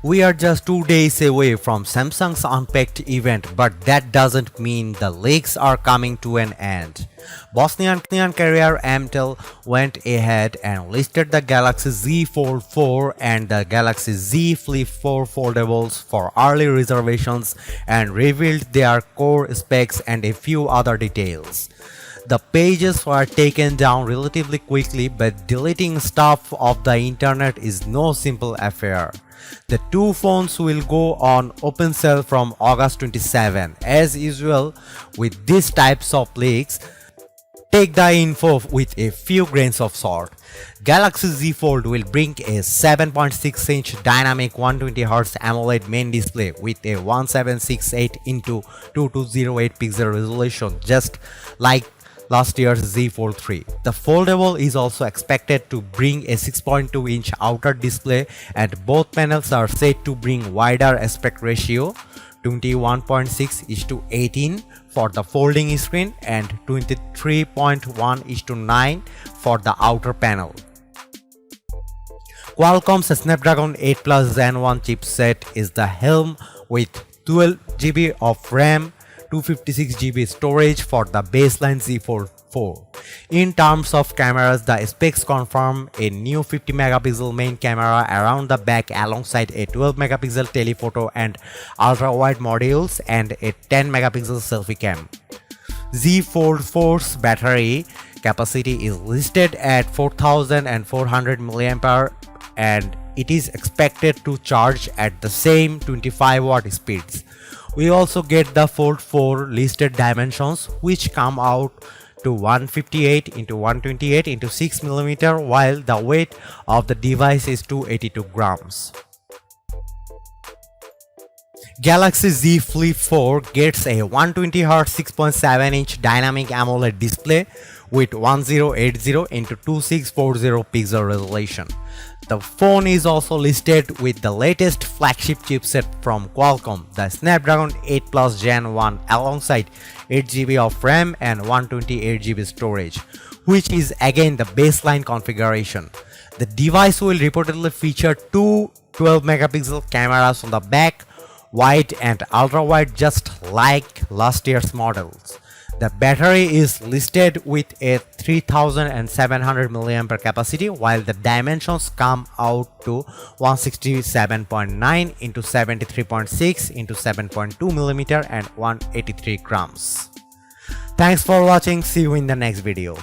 We are just 2 days away from Samsung's Unpacked event, but that doesn't mean the leaks are coming to an end. Bosnian carrier Amtel went ahead and listed the Galaxy Z Fold 4 and the Galaxy Z Flip 4 foldables for early reservations and revealed their core specs and a few other details. The pages were taken down relatively quickly, but deleting stuff off the internet is no simple affair. The two phones will go on open sale from August 27. As usual with these types of leaks, take the info with a few grains of salt. Galaxy Z Fold will bring a 7.6-inch dynamic 120Hz AMOLED main display with a 1768 x 2208 pixel resolution, just like last year's Z Fold 3. The foldable is also expected to bring a 6.2-inch outer display, and both panels are said to bring wider aspect ratio 21.6:18 for the folding screen and 23.1:9 for the outer panel. Qualcomm's Snapdragon 8 Plus Gen 1 chipset is the helm with 12GB of RAM, 256GB storage for the baseline Z Fold 4. In terms of cameras, the specs confirm a new 50MP main camera around the back alongside a 12MP telephoto and ultra-wide modules and a 10MP selfie cam. Z Fold 4's battery capacity is listed at 4400 mAh and it is expected to charge at the same 25W speeds. We also get the Fold 4 listed dimensions, which come out to 158 x 128 x 6mm, while the weight of the device is 282 grams. Galaxy Z Flip 4 gets a 120Hz 6.7-inch dynamic AMOLED display with 1080 x 2640 pixel resolution. The phone is also listed with the latest flagship chipset from Qualcomm, the Snapdragon 8 Plus Gen 1, alongside 8GB of RAM and 128GB storage, which is again the baseline configuration. The device will reportedly feature two 12MP cameras on the back, wide and ultra-wide, just like last year's models. The battery is listed with a 3700 mAh capacity, while the dimensions come out to 167.9 x 73.6 x 7.2mm and 183 grams. Thanks for watching. See you in the next video.